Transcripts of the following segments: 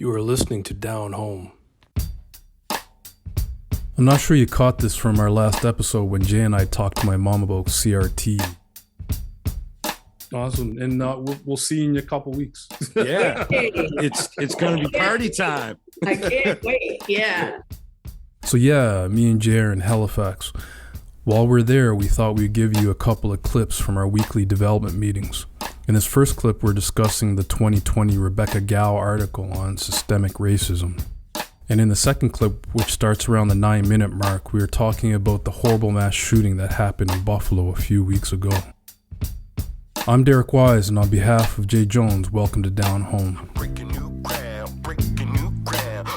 You are listening to Down Home. I'm not sure you caught this from our last episode when Jay and I talked to my mom about CRT. Awesome, and we'll see you in a couple weeks. Yeah, Hey, it's gonna be party time. I can't wait. Yeah. So yeah, me and Jay are in Halifax. While we're there, we thought we'd give you a couple of clips from our weekly development meetings. In this first clip, we're discussing the 2020 Rebecca Gao article on systemic racism. And in the second clip, which starts around the 9-minute mark, we are talking about the horrible mass shooting that happened in Buffalo a few weeks ago. I'm Derek Wise, and on behalf of Jay Jones, welcome to Down Home. Breaking new ground, breaking new ground,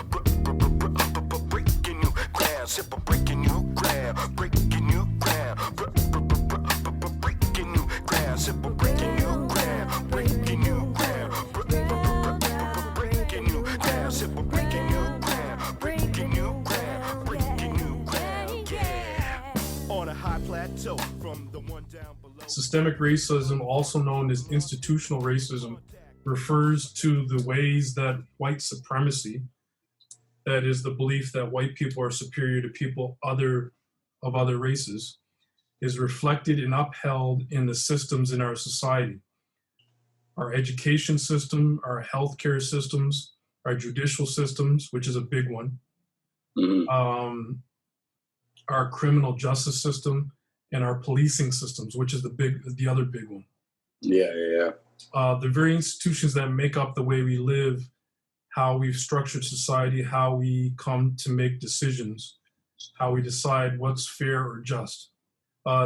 breaking new ground, simple breaking new ground, breaking new ground, breaking new ground, simple breaking new ground, breaking new ground, breaking new ground, simple breaking new ground, breaking new ground, breaking new ground, yeah. On a high plateau from the one down below. Systemic racism, also known as institutional racism, refers to the ways that white supremacy, that is the belief that white people are superior to people of other races, is reflected and upheld in the systems in our society. Our education system, our healthcare systems, our judicial systems, which is a big one, our criminal justice system, and our policing systems, which is the other big one. Yeah. The very institutions that make up the way we live, how we've structured society, how we come to make decisions, how we decide what's fair or just.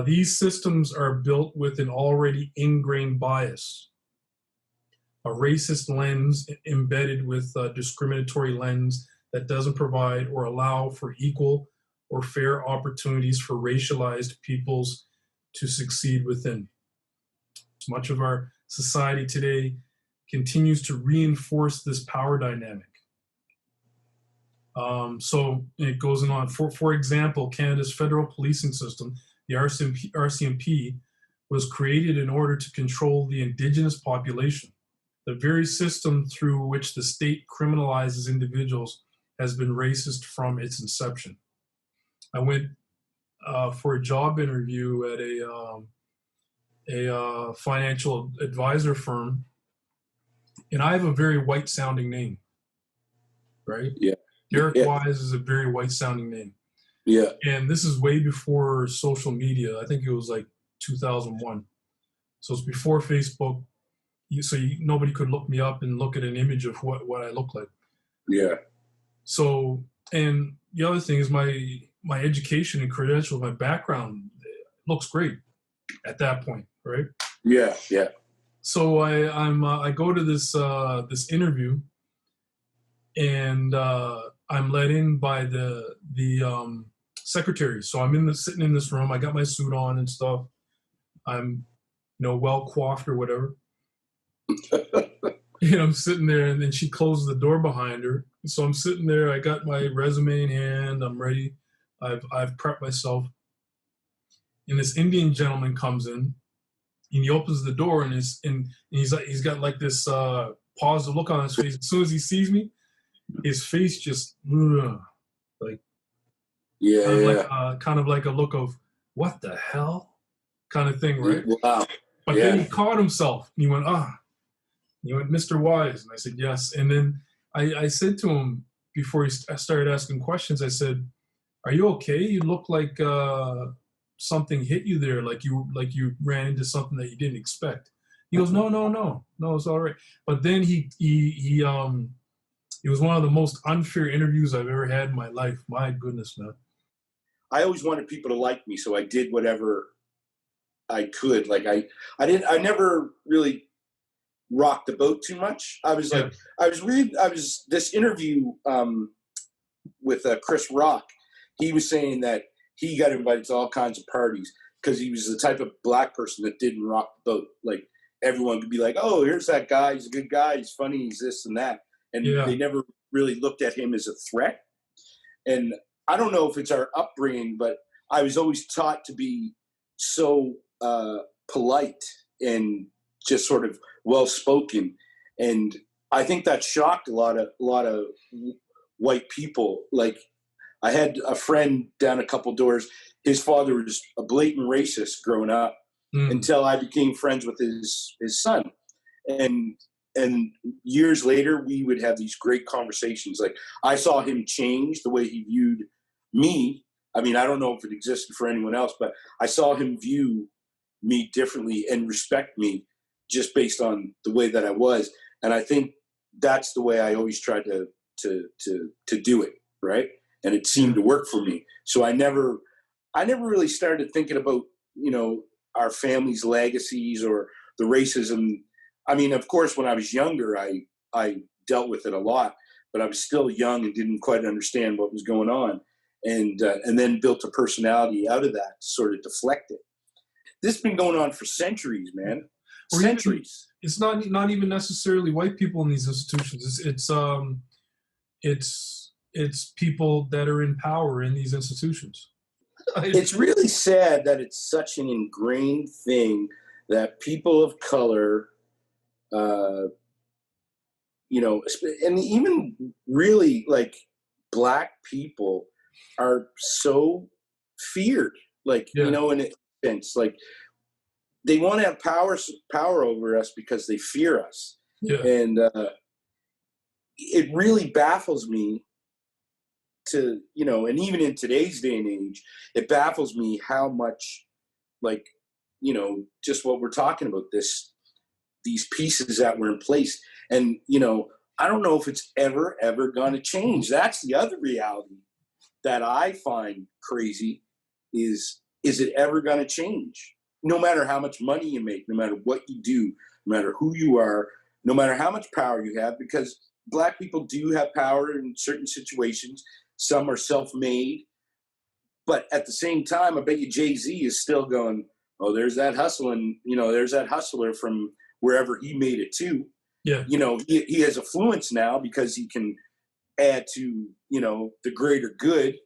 These systems are built with an already ingrained bias, a racist lens embedded with a discriminatory lens that doesn't provide or allow for equal or fair opportunities for racialized peoples to succeed within. Much of our society today continues to reinforce this power dynamic. So it goes on. For example, Canada's federal policing system, the RCMP, was created in order to control the Indigenous population. The very system through which the state criminalizes individuals has been racist from its inception. I went for a job interview at a financial advisor firm, and I have a very white-sounding name, right? Yeah. Derek Wise is a very white-sounding name. Yeah. And this is way before social media. I think it was like 2001. So it's before Facebook. Nobody could look me up and look at an image of what I look like. Yeah. So, and the other thing is my education and credentials, my background looks great at that point, right? Yeah. So I go to this interview, and I'm let in by the secretary. So I'm sitting in this room. I got my suit on and stuff. I'm well coiffed or whatever. And I'm sitting there, and then she closes the door behind her. So I'm sitting there. I got my resume in hand. I'm ready. I've prepped myself. And this Indian gentleman comes in, and he opens the door, and he's got like this positive look on his face. As soon as he sees me, his face just like kind of like a look of what the hell kind of thing, right? Wow. But then he caught himself, and he went, You went, Mr. Wise? And I said, yes. And then I said to him before I started asking questions, I said, are you okay? You look like something hit you there, like you ran into something that you didn't expect. He goes, no, it's all right. But then he it was one of the most unfair interviews I've ever had in my life. My goodness, man. I always wanted people to like me, so I did whatever I could. Like I never really rocked the boat too much. This interview with Chris Rock. He was saying that he got invited to all kinds of parties because he was the type of black person that didn't rock the boat. Like everyone could be like, oh, here's that guy. He's a good guy. He's funny. He's this and that. And they never really looked at him as a threat. And I don't know if it's our upbringing, but I was always taught to be so polite and just sort of well-spoken. And I think that shocked a lot of white people. Like, I had a friend down a couple doors. His father was a blatant racist growing up until I became friends with his son. And years later, we would have these great conversations. Like, I saw him change the way he viewed me. I mean, I don't know if it existed for anyone else, but I saw him view me differently and respect me just based on the way that I was. And I think that's the way I always tried to do it, right? And it seemed to work for me. So I never really started thinking about, you know, our family's legacies or the racism. I mean, of course, when I was younger, I dealt with it a lot, but I was still young and didn't quite understand what was going on, and then built a personality out of that to sort of deflect it. This has been going on for centuries, man. Or Centuries. It's not even necessarily white people in these institutions. It's people that are in power in these institutions. It's really sad that it's such an ingrained thing that people of color, you know, and even really like Black people are so feared. Like, you know, in a sense, like they want to have power over us because they fear us. Yeah. And it really baffles me to, you know, and even in today's day and age, it baffles me how much, like, you know, just what we're talking about, these pieces that were in place. And, you know, I don't know if it's ever going to change. That's the other reality that I find crazy is it ever going to change? No matter how much money you make, no matter what you do, no matter who you are, no matter how much power you have, because Black people do have power in certain situations. Some are self-made. But at the same time, I bet you Jay-Z is still going, oh, there's that hustling, you know, there's that hustler from wherever he made it to. Yeah. You know, he has affluence now because he can add to, you know, the greater good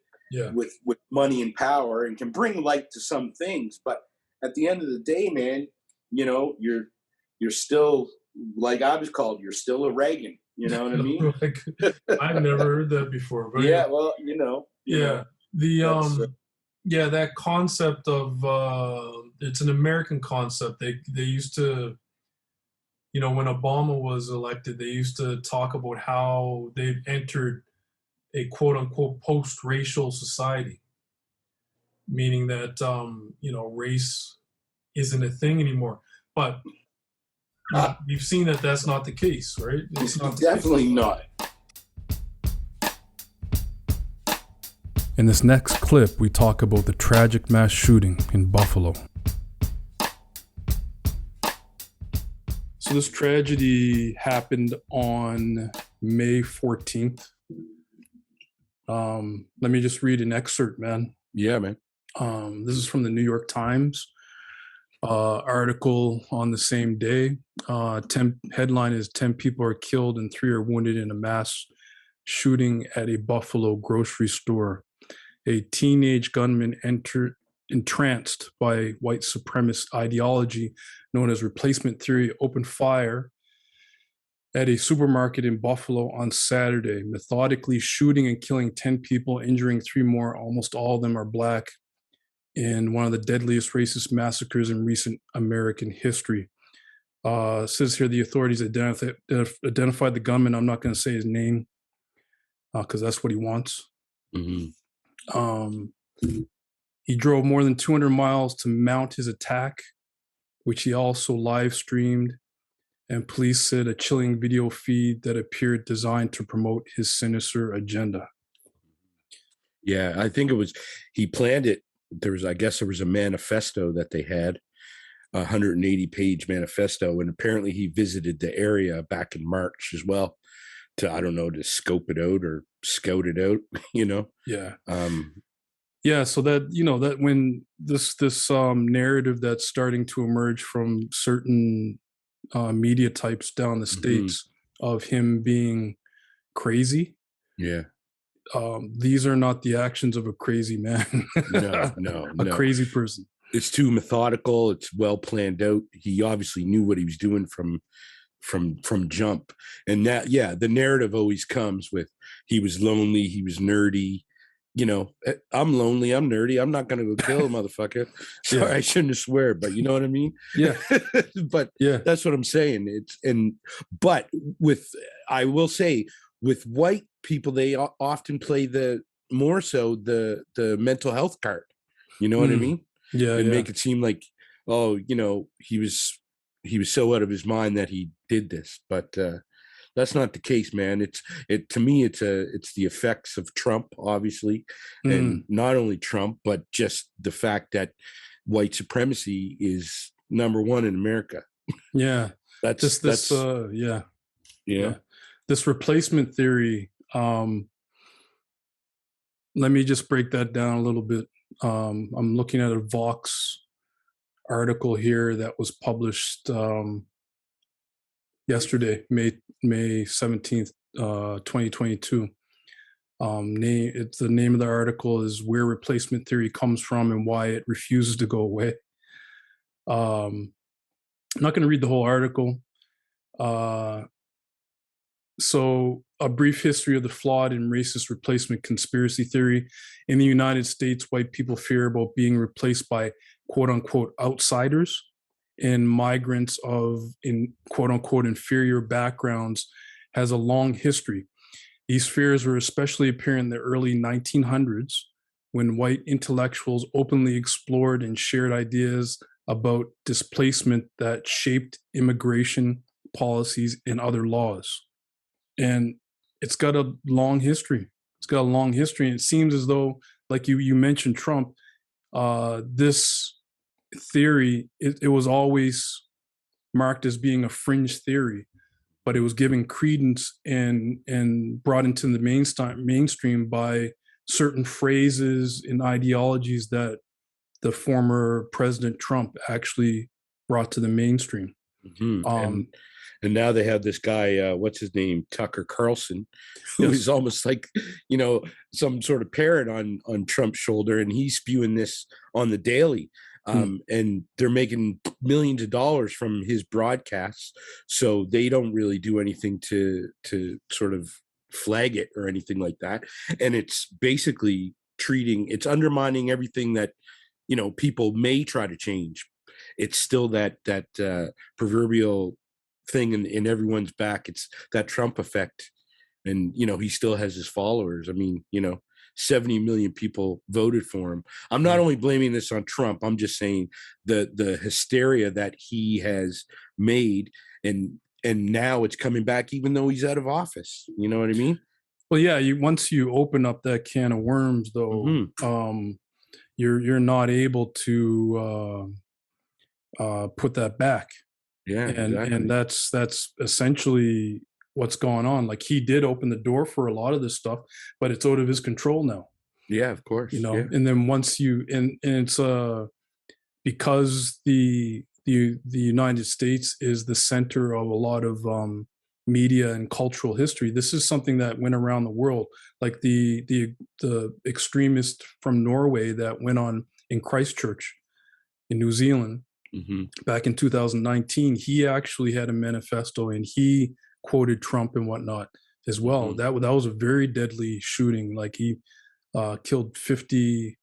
with money and power, and can bring light to some things. But at the end of the day, man, you know, you're still, like I was called, you're still a Reagan. You know what I mean? Like, I've never heard that before. But yeah, well, you know. That concept of it's an American concept. They used to, you know, when Obama was elected, they used to talk about how they've entered a quote unquote post-racial society, meaning that you know, race isn't a thing anymore. But we've seen that that's not the case, right? It's not definitely not. In this next clip, we talk about the tragic mass shooting in Buffalo. So this tragedy happened on May 14th. Let me just read an excerpt, man. Yeah, man. This is from the New York Times article on the same day. Headline is 10 people are killed and 3 are wounded in a mass shooting at a Buffalo grocery store. A teenage gunman entranced by white supremacist ideology known as replacement theory opened fire at a supermarket in Buffalo on Saturday, methodically shooting and killing 10 people, injuring 3 more. Almost all of them are Black, in one of the deadliest racist massacres in recent American history. Says here the authorities identified the gunman. I'm not going to say his name because that's what he wants. Mm-hmm. He drove more than 200 miles to mount his attack, which he also live streamed. And police said a chilling video feed that appeared designed to promote his sinister agenda. Yeah, I think he planned it. I guess there was a manifesto that they had, a 180-page manifesto, and apparently he visited the area back in March as well to, I don't know, to scope it out or scout it out, you know? Yeah. So that, you know, that when this narrative that's starting to emerge from certain media types down the states of him being crazy. Yeah. These are not the actions of a crazy man. No. Crazy person. It's too methodical. It's well planned out. He obviously knew what he was doing from from jump. And that, yeah, the narrative always comes with he was lonely, he was nerdy. You know, I'm lonely, I'm nerdy, I'm not gonna go kill a motherfucker. Sorry, Yeah. I shouldn't swear, but you know what I mean. Yeah. But Yeah. that's what I'm saying. But with, I will say, with white people, they often play the more so the mental health card. You know what I mean? Yeah. And Yeah. make it seem like, oh, you know, he was so out of his mind that he did this. But that's not the case, man. To me, it's the effects of Trump, obviously, and not only Trump, but just the fact that white supremacy is number one in America. Yeah. That's Yeah. you know. Yeah. This replacement theory. Let me just break that down a little bit. I'm looking at a Vox article here that was published yesterday, May 17th, 2022. The name of the article is "Where Replacement Theory Comes From and Why It Refuses to Go Away." I'm not going to read the whole article. So, a brief history of the flawed and racist replacement conspiracy theory. In the United States, white people fear about being replaced by quote unquote outsiders and migrants in quote unquote inferior backgrounds has a long history. These fears were especially apparent in the early 1900s when white intellectuals openly explored and shared ideas about displacement that shaped immigration policies and other laws. And it's got a long history. It's got a long history. And it seems as though, like you mentioned Trump, this theory, it was always marked as being a fringe theory, but it was given credence and brought into the mainstream by certain phrases and ideologies that the former President Trump actually brought to the mainstream. And now they have this guy, what's his name, Tucker Carlson, who Yes. is almost like, you know, some sort of parrot on Trump's shoulder, and he's spewing this on the daily. And they're making millions of dollars from his broadcasts, so they don't really do anything to sort of flag it or anything like that. And it's basically it's undermining everything that, you know, people may try to change. It's still that proverbial thing in everyone's back. It's that Trump effect. And, you know, he still has his followers. I mean, you know, 70 million people voted for him. I'm not only blaming this on Trump, I'm just saying the hysteria that he has made, and now it's coming back even though he's out of office. You know what I mean? Well, yeah, once you open up that can of worms, though, you're not able to put that back. Yeah, and exactly. and that's essentially what's going on. Like, he did open the door for a lot of this stuff, but it's out of his control now. Yeah, of course. You know, yeah. and then once you and it's because the United States is the center of a lot of media and cultural history. This is something that went around the world. Like the extremist from Norway that went on in Christchurch in New Zealand back in 2019, he actually had a manifesto and he quoted Trump and whatnot as well. That was a very deadly shooting. Like, he killed 50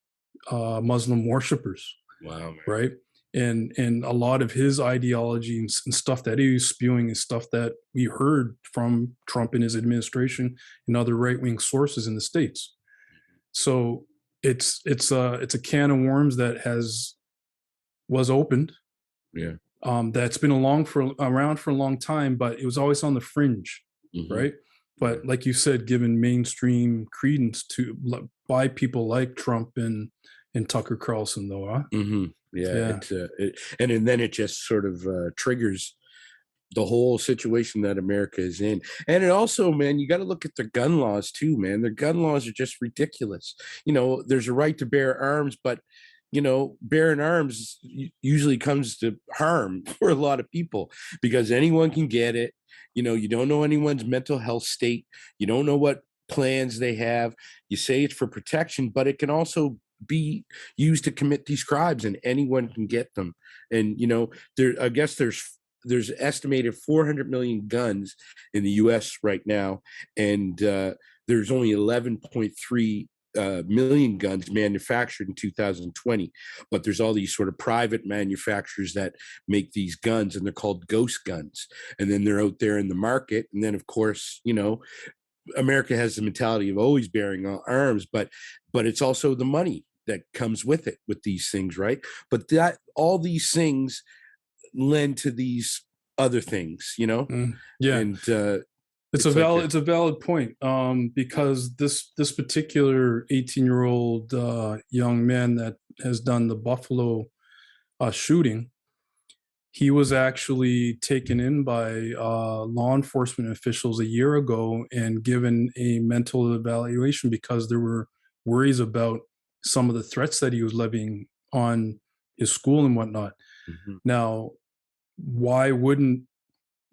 Muslim worshippers. Wow, man. Right. And a lot of his ideology and stuff that he was spewing is stuff that we heard from Trump and his administration and other right-wing sources in the States. So it's a can of worms that was opened. Yeah. That's been around for a long time, but it was always on the fringe, right? But like you said, given mainstream credence by people like Trump and Tucker Carlson, though, huh? Yeah. And then it just sort of triggers the whole situation that America is in. And it also, man, you got to look at their gun laws too, man. Their gun laws are just ridiculous. You know, there's a right to bear arms, but, you know, bearing arms usually comes to harm for a lot of people because anyone can get it. You know, you don't know anyone's mental health state. You don't know what plans they have. You say it's for protection, but it can also be used to commit these crimes, and anyone can get them. And, you know, I guess there's there's estimated 400 million guns in the U.S. right now, and there's only 11.3 million guns manufactured in 2020. But there's all these sort of private manufacturers that make these guns, and they're called ghost guns. And then they're out there in the market. And then, of course, America has the mentality of always bearing arms, but it's also the money that comes with it, with these things, right? But that all these things lend to these other things, Yeah. And it's a valid point, because this particular 18-year-old young man that has done the Buffalo shooting, he was actually taken in by law enforcement officials a year ago and given a mental evaluation because there were worries about some of the threats that he was levying on his school and whatnot. Mhm. Now, why wouldn't,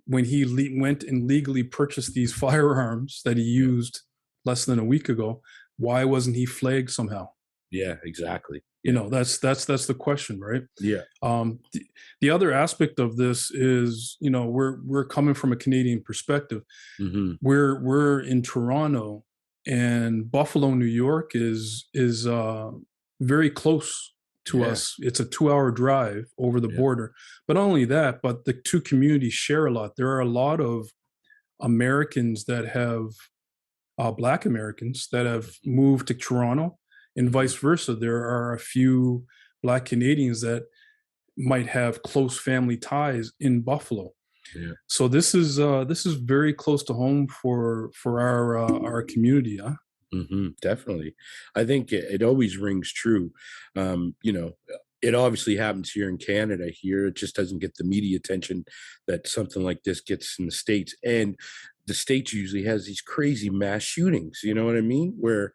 when he went and legally purchased these firearms that he used less than a week ago, why wasn't he flagged somehow? Yeah, exactly. That's the question, right? Yeah. The other aspect of this is, we're coming from a Canadian perspective. Hmm. We're in Toronto, and Buffalo, New York is very close to Yeah. us. It's a 2-hour drive over the Yeah. border. But not only that, but the two communities share a lot. There are a lot of Americans that have Black Americans that have moved to Toronto, and vice versa. There are a few Black Canadians that might have close family ties in Buffalo. Yeah. So this is very close to home for our community, huh? Definitely. I think it always rings true. It obviously happens here in Canada. Here, it just doesn't get the media attention that something like this gets in the States. And the States usually has these crazy mass shootings. You know what I mean? Where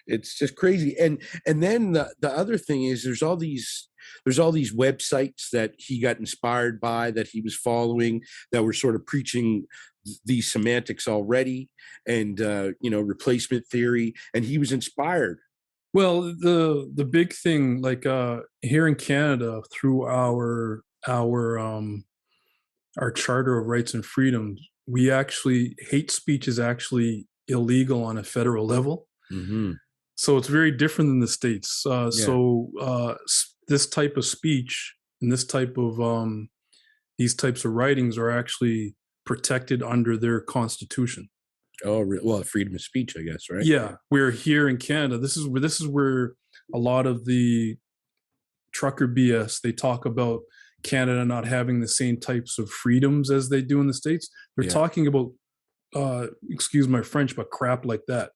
it's just crazy. And then the other thing is there's all these websites that he got inspired by, that he was following, that were sort of preaching these semantics already, and replacement theory, and he was inspired. Well, the big thing, like here in Canada, through our Charter of Rights and Freedoms, hate speech is actually illegal on a federal level. Mm-hmm. So it's very different than the States. This type of speech and these types of writings are actually protected under their constitution. Oh, well, freedom of speech, I guess, right? Yeah, we're here in Canada. This is where a lot of the trucker BS, they talk about Canada not having the same types of freedoms as they do in the States. They're talking about, excuse my French, but crap like that.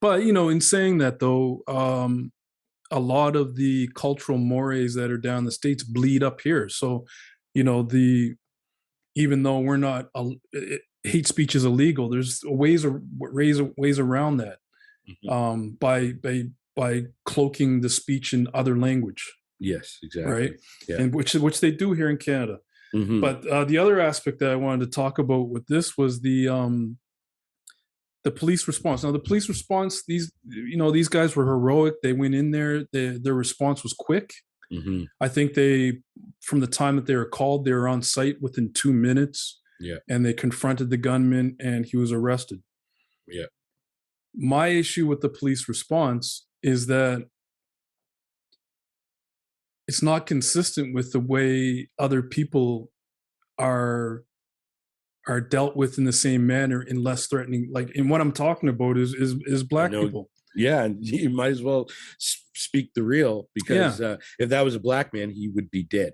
But in saying that, though, a lot of the cultural mores that are down in the States bleed up here. So, even though we're not, hate speech is illegal, there's ways around that, by cloaking the speech in other language. Yes, exactly. Right. Yeah. And which they do here in Canada. Mm-hmm. But the other aspect that I wanted to talk about with this was the police response. Now, the police response, these guys were heroic. They went in there. Their response was quick. Mm-hmm. I think from the time that they were called, they were on site within 2 minutes. Yeah. And they confronted the gunman, and he was arrested. Yeah. My issue with the police response is that it's not consistent with the way other people are dealt with in the same manner, in less threatening. And what I'm talking about is Black people. Yeah, and you might as well speak the real, because if that was a Black man, he would be dead.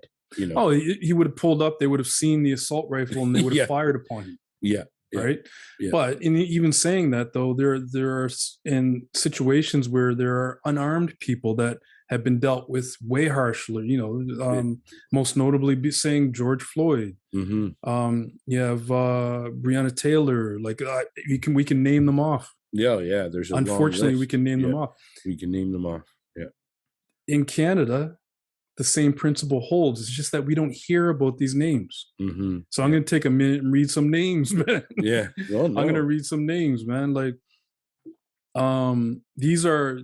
Oh, he would have pulled up. They would have seen the assault rifle, and they would have fired upon him. Yeah. Right. Yeah. But in even saying that, though, there are in situations where there are unarmed people that have been dealt with way harshly. Most notably, saying George Floyd. Mm-hmm. You have Breonna Taylor. We can name them off. Yeah. There's unfortunately we can name them off. We can name them off. Yeah. In Canada, the same principle holds. It's just that we don't hear about these names. Mm-hmm. So I'm going to take a minute and read some names, man. Yeah. Well, no. I'm going to read some names, man. These are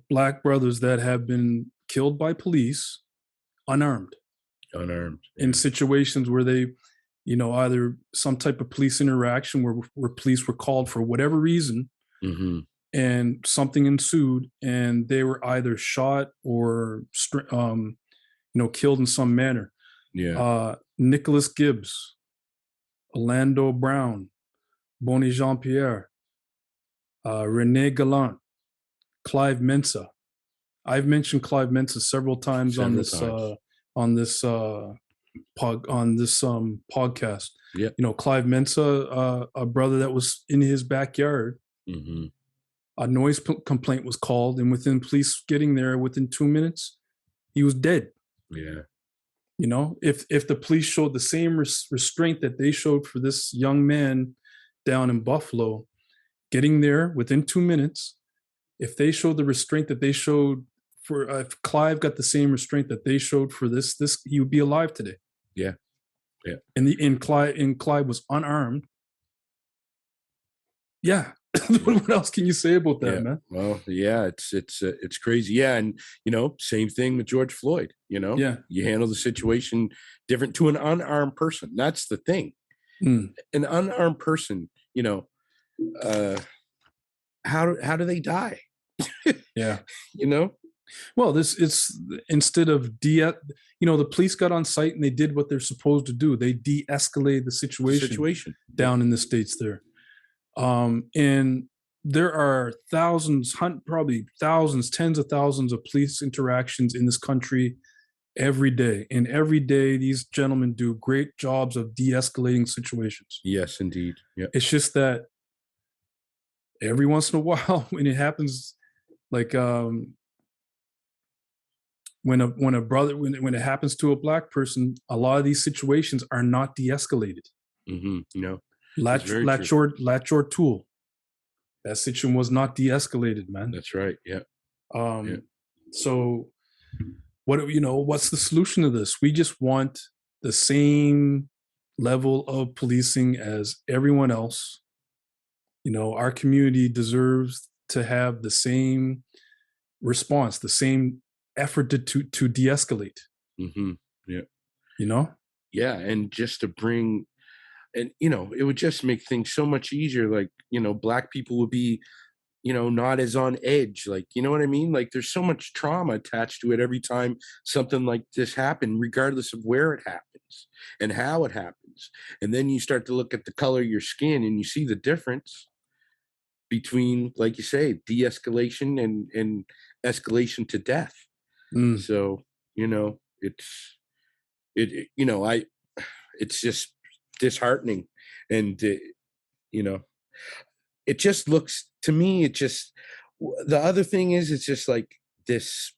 Black brothers that have been killed by police unarmed in situations where they, either some type of police interaction where police were called for whatever reason, and something ensued, and they were either shot or killed in some manner. Nicholas Gibbs, Orlando Brown, Bonnie Jean-Pierre, Rene Gallant, Clive Mensa. I've mentioned Clive Mensa several times on this podcast. Yeah. Clive Mensa, a brother that was in his backyard. A noise complaint was called, and within police getting there, within 2 minutes, he was dead. Yeah. If the police showed the same restraint that they showed for this young man down in Buffalo, getting there within 2 minutes, if they showed the restraint that they showed for, if Clive got the same restraint that they showed for this, he would be alive today. Yeah. And Clive was unarmed. Yeah. What else can you say about that, man? Well, yeah, it's crazy. Yeah, and same thing with George Floyd. Yeah, you handle the situation different to an unarmed person. That's the thing. An unarmed person, how do they die? Yeah, Well, it's instead of the police got on site and they did what they're supposed to do. They de-escalated the situation down in the States there. And there are probably thousands, tens of thousands of police interactions in this country every day. And every day, these gentlemen do great jobs of de-escalating situations. Yes, indeed. Yeah. It's just that every once in a while, when it happens, like when it happens to a black person, a lot of these situations are not de-escalated. Latch your tool. That situation was not de-escalated, man. That's right. Yeah. So what's the solution to this? We just want the same level of policing as everyone else. Our community deserves to have the same response, the same effort to de-escalate. Yeah. Yeah. And just to bring, and it would just make things so much easier. Like, black people would be, not as on edge. Like, you know what I mean? Like, there's so much trauma attached to it every time something like this happens, regardless of where it happens and how it happens. And then you start to look at the color of your skin and you see the difference between, like you say, de-escalation and escalation to death. So, it's just disheartening. And, it just looks to me, the other thing is, it's just like this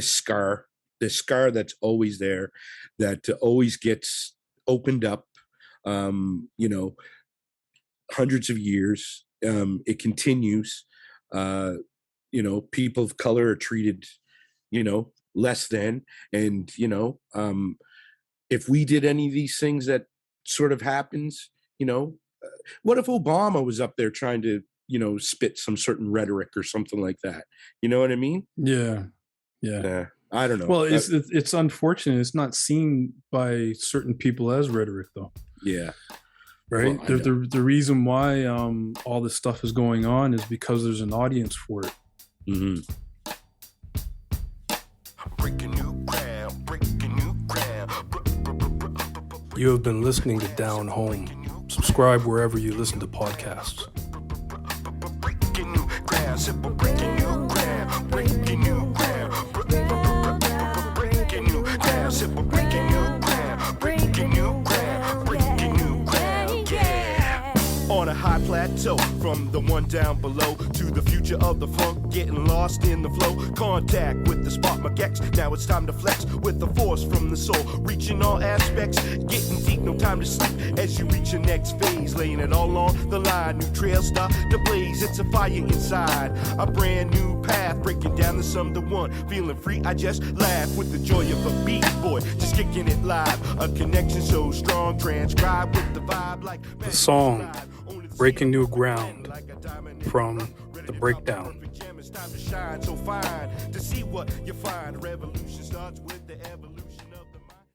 scar that's always there, that always gets opened up, hundreds of years. It continues. People of color are treated, less than. And, if we did any of these things that sort of happens, what if Obama was up there trying to, spit some certain rhetoric or something like that? You know what I mean? Yeah. I don't know. Well, it's unfortunate. It's not seen by certain people as rhetoric, though. Yeah. Right. Well, the reason why all this stuff is going on is because there's an audience for it. You have been listening to Down Home. Subscribe wherever you listen to podcasts. Breaking new ground, simple breaking new ground, breaking new ground, breaking new ground, simple breaking new ground, breaking new ground, breaking new ground, yeah. On a high plateau, from the one down below to the future of the funk, getting lost in the flow. Contact with the spark magex. Now it's time to flex with the force from the soul, reaching all aspects, getting deep, no time to sleep. As you reach your next phase, laying it all on the line. New trails start to blaze. It's a fire inside, a brand new path, breaking down the sum to one. Feeling free, I just laugh with the joy of a beat boy, just kicking it live. A connection so strong, transcribe with the vibe like the song Breaking New Ground from The Breakdown. It's time to shine, so fine to see what you find. Revolution starts with the evolution.